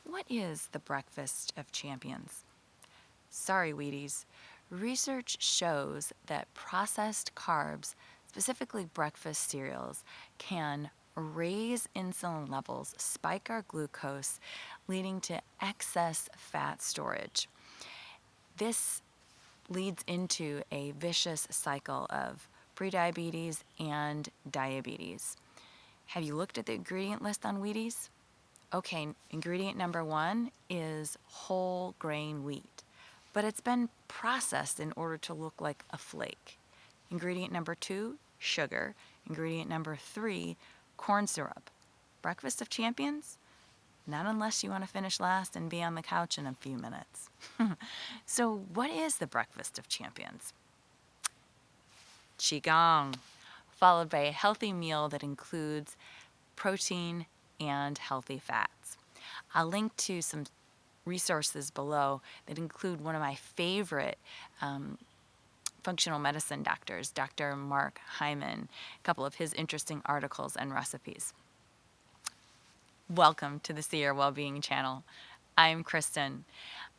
What is the breakfast of champions? Sorry, Wheaties. Research shows that processed carbs, specifically breakfast cereals, can raise insulin levels, spike our glucose, leading to excess fat storage. This leads into a vicious cycle of prediabetes and diabetes. Have you looked at the ingredient list on Wheaties? Okay, ingredient number 1 is whole grain wheat, but it's been processed in order to look like a flake. Ingredient number 2, sugar. Ingredient number 3, corn syrup. Breakfast of champions? Not unless you want to finish last and be on the couch in a few minutes. So, what is the breakfast of champions? Qigong, followed by a healthy meal that includes protein and healthy fats. I'll link to some resources below that include one of my favorite functional medicine doctors, Dr. Mark Hyman, a couple of his interesting articles and recipes. Welcome to the See Your Wellbeing channel. I'm Kristen.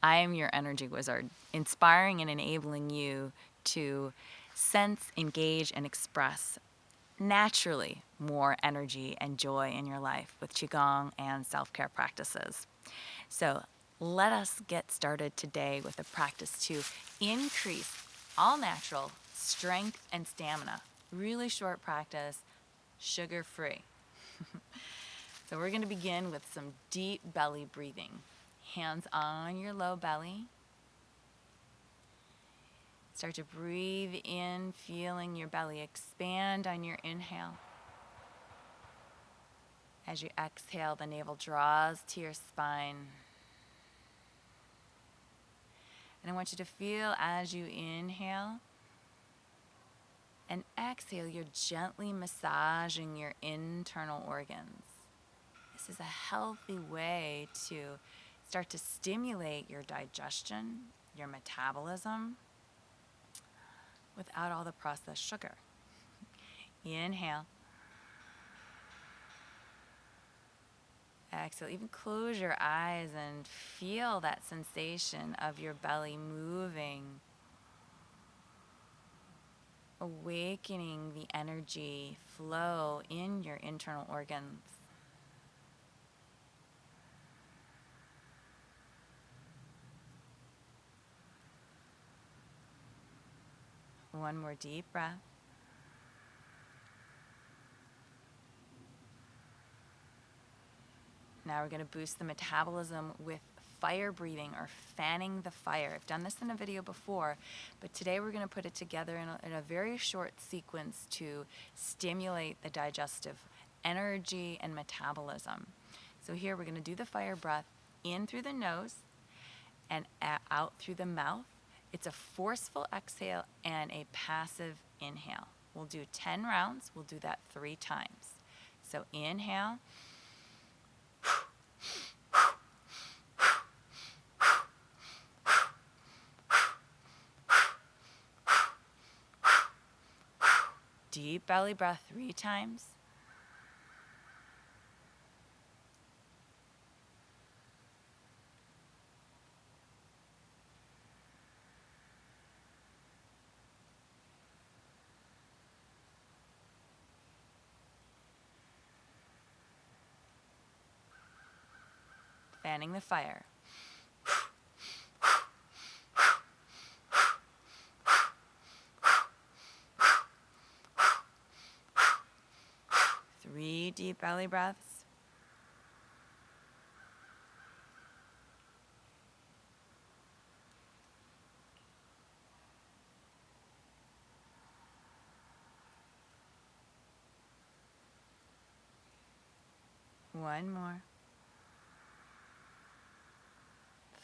I am your energy wizard, inspiring and enabling you to sense, engage, and express naturally more energy and joy in your life with Qigong and self-care practices. So let us get started today with a practice to increase all natural strength and stamina. Really short practice, sugar-free. So we're going to begin with some deep belly breathing. Hands on your low belly. Start to breathe in, feeling your belly expand on your inhale. As you exhale, the navel draws to your spine. And I want you to feel as you inhale and exhale, you're gently massaging your internal organs. This is a healthy way to start to stimulate your digestion, your metabolism, without all the processed sugar. Inhale. Exhale. Even close your eyes and feel that sensation of your belly moving, awakening the energy flow in your internal organs. One more deep breath. Now we're going to boost the metabolism with fire breathing or fanning the fire. I've done this in a video before, but today we're going to put it together in a very short sequence to stimulate the digestive energy and metabolism. So here we're going to do the fire breath in through the nose and out through the mouth. It's a forceful exhale and a passive inhale. We'll do 10 rounds. We'll do that 3 times. So inhale. Deep belly breath 3 times. Fanning the fire. 3 deep belly breaths. One more.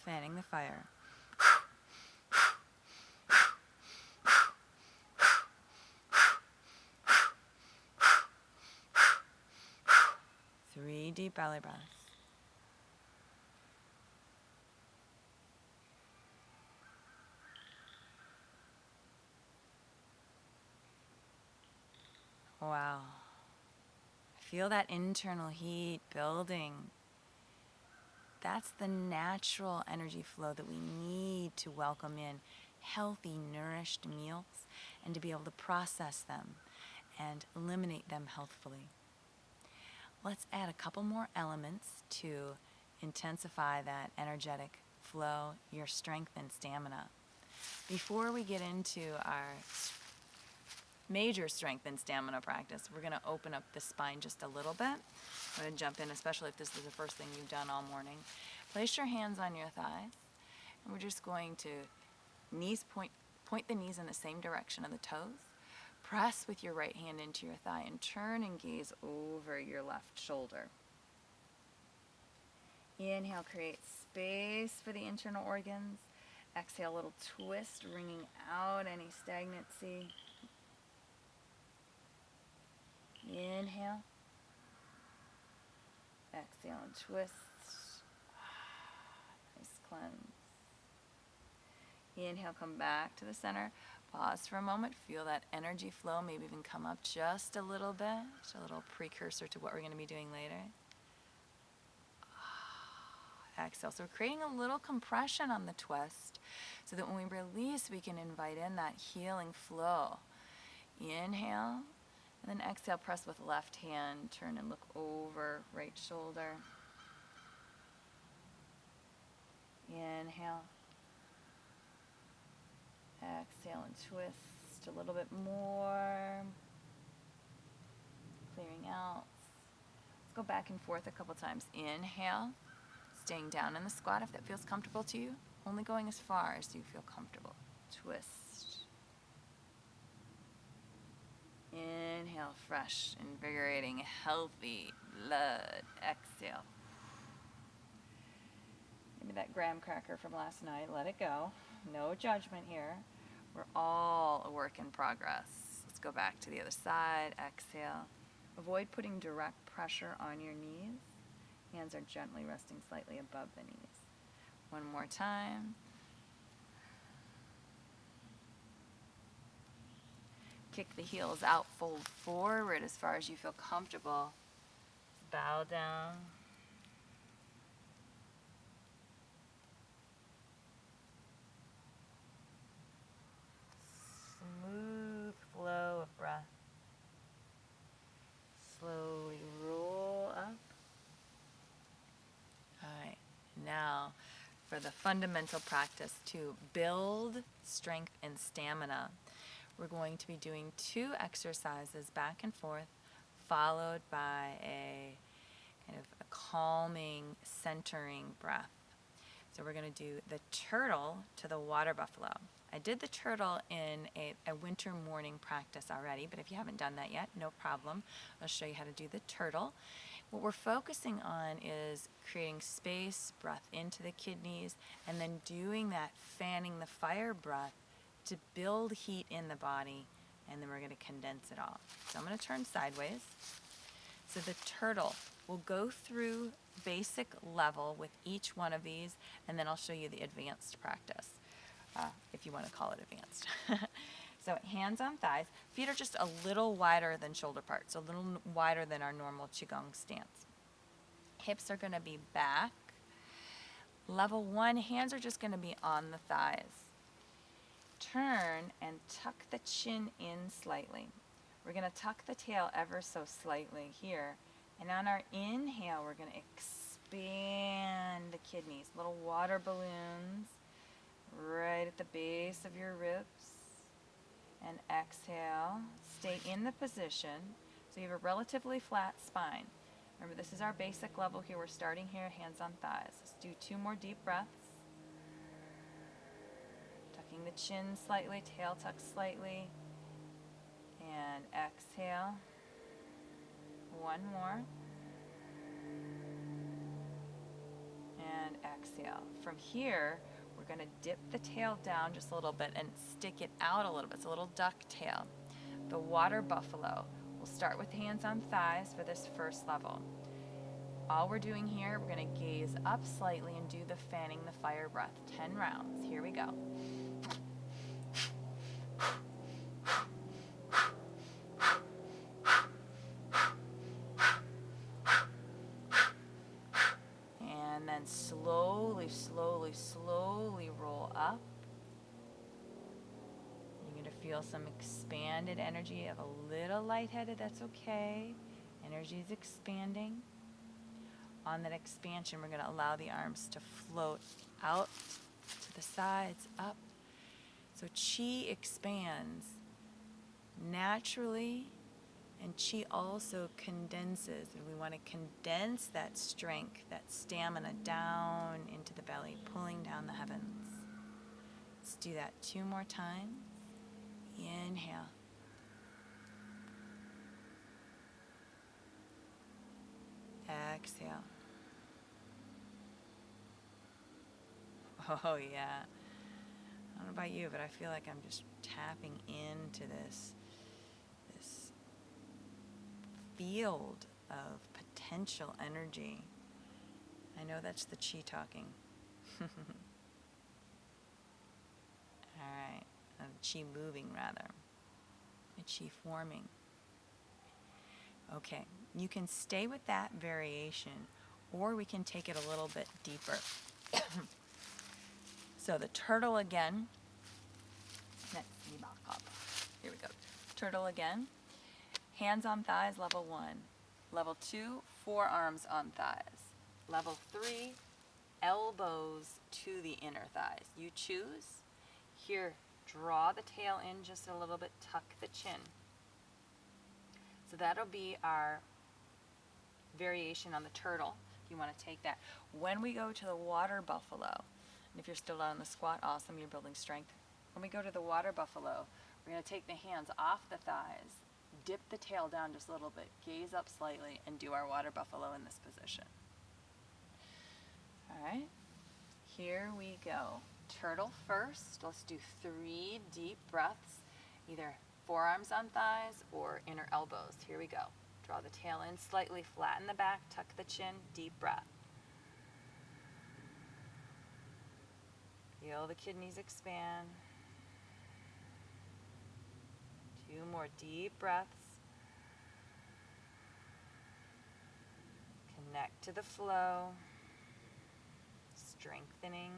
Fanning the fire. 3 deep belly breaths. Wow. Feel that internal heat building. That's the natural energy flow that we need to welcome in healthy, nourished meals and to be able to process them and eliminate them healthfully. Let's add a couple more elements to intensify that energetic flow, your strength and stamina. Before we get into our major strength and stamina practice, we're going to open up the spine just a little bit. I'm going to jump in, especially if this is the first thing you've done all morning. Place your hands on your thighs, and we're just going to point the knees in the same direction of the toes. Press with your right hand into your thigh and turn and gaze over your left shoulder. Inhale, create space for the internal organs. Exhale, a little twist, wringing out any stagnancy. Inhale. Exhale and twist. Nice cleanse. Inhale, come back to the center. Pause for a moment. Feel that energy flow, maybe even come up just a little bit. Just a little precursor to what we're going to be doing later. Exhale. So we're creating a little compression on the twist so that when we release, we can invite in that healing flow. Inhale, and then exhale, press with left hand, turn and look over right shoulder. Inhale. Exhale and twist a little bit more. Clearing out. Let's go back and forth a couple times. Inhale, staying down in the squat if that feels comfortable to you. Only going as far as you feel comfortable. Twist. Inhale, fresh, invigorating, healthy blood. Exhale. Maybe that graham cracker from last night, let it go. No judgment here. We're all a work in progress. Let's go back to the other side. Exhale. Avoid putting direct pressure on your knees. Hands are gently resting slightly above the knees. One more time. Kick the heels out, fold forward as far as you feel comfortable. Bow down. Smooth flow of breath. Slowly roll up. All right, now for the fundamental practice to build strength and stamina. We're going to be doing 2 exercises back and forth, followed by a kind of a calming, centering breath. So we're going to do the turtle to the water buffalo. I did the turtle in a winter morning practice already, but if you haven't done that yet, no problem. I'll show you how to do the turtle. What we're focusing on is creating space, breath into the kidneys, and then doing that fanning the fire breath to build heat in the body, and then we're going to condense it all. So I'm going to turn sideways. So the turtle will go through basic level with each one of these, and then I'll show you the advanced practice, if you want to call it advanced. So hands on thighs. Feet are just a little wider than shoulder parts, a little wider than our normal Qigong stance. Hips are going to be back. Level 1, hands are just going to be on the thighs. Turn and tuck the chin in slightly. We're going to tuck the tail ever so slightly here. And on our inhale, we're going to expand the kidneys, little water balloons right at the base of your ribs. And exhale, stay in the position so you have a relatively flat spine. Remember, this is our basic level here. We're starting here, hands on thighs. Let's do 2 more deep breaths. Tucking the chin slightly, tail tucked slightly. And exhale. 1 more. And exhale. From here, we're going to dip the tail down just a little bit and stick it out a little bit. It's a little duck tail. The water buffalo. We'll start with hands on thighs for this first level. All we're doing here, we're going to gaze up slightly and do the fanning the fire breath. 10 rounds. Here we go. And then slowly, slowly, slowly roll up. You're going to feel some expanded energy of a little lightheaded. That's okay. Energy is expanding. On that expansion, we're going to allow the arms to float out to the sides, up. So chi expands naturally, and chi also condenses. And we want to condense that strength, that stamina down into the belly, pulling down the heavens. Let's do that 2 more times. Inhale. Exhale. Oh yeah. I don't know about you, but I feel like I'm just tapping into this field of potential energy. I know that's the chi talking. All right. Chi moving, rather. Chi forming. Okay. You can stay with that variation, or we can take it a little bit deeper. So the turtle again. Let's see, back up. Here we go. Turtle again. Hands on thighs, level 1. Level 2, forearms on thighs. Level 3, elbows to the inner thighs. You choose. Here, draw the tail in just a little bit, tuck the chin. So that'll be our variation on the turtle, if you want to take that. When we go to the water buffalo, and if you're still on the squat, awesome, you're building strength. When we go to the water buffalo, we're going to take the hands off the thighs, dip the tail down just a little bit, gaze up slightly, and do our water buffalo in this position. All right, here we go. Turtle first. Let's do 3 deep breaths, either forearms on thighs or inner elbows. Here we go. Draw the tail in slightly, flatten the back, tuck the chin, deep breath. Feel the kidneys expand. 2 more deep breaths. Connect to the flow, strengthening,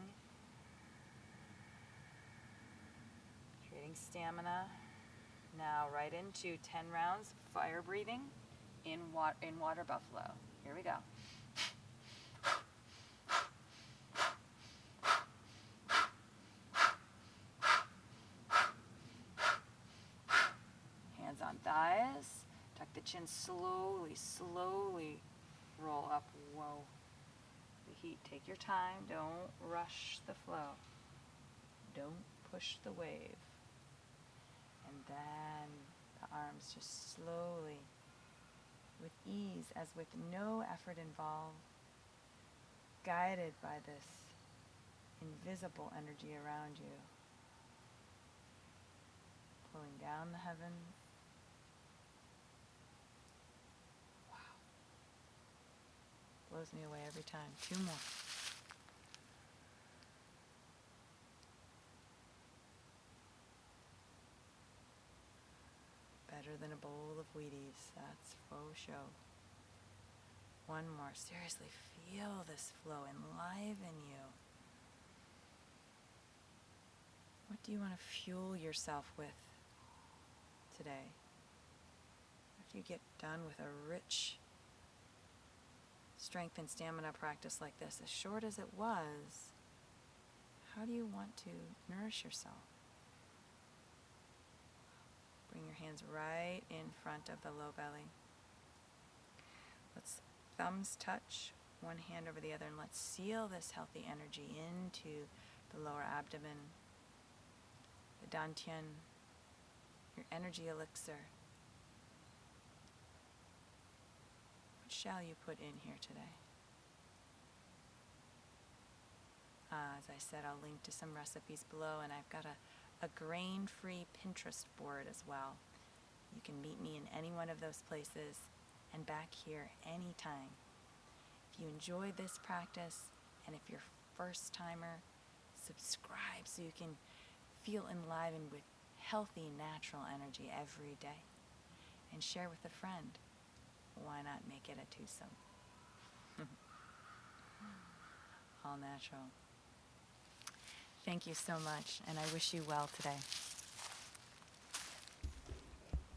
creating stamina. Now right into 10 rounds of fire breathing in water buffalo. Here we go. Hands on thighs. Tuck the chin slowly, slowly roll up. Whoa. The heat. Take your time. Don't rush the flow. Don't push the wave. And then the arms just slowly, with ease, as with no effort involved, guided by this invisible energy around you, pulling down the heavens. Wow. Blows me away every time. 2 more. Better than a bowl of Wheaties, that's faux show. 1 more. Seriously, feel this flow enliven you. What do you want to fuel yourself with today? After you get done with a rich strength and stamina practice like this, as short as it was, how do you want to nourish yourself? Bring your hands right in front of the low belly. Let's thumbs touch, one hand over the other, and let's seal this healthy energy into the lower abdomen, the dantian, your energy elixir. What shall you put in here today? As I said, I'll link to some recipes below, and I've got a grain-free Pinterest board as well. You can meet me in any one of those places and back here anytime. If you enjoyed this practice, and if you're a first-timer, subscribe so you can feel enlivened with healthy, natural energy every day. And share with a friend. Why not make it a twosome? all natural. Thank you so much, and I wish you well today.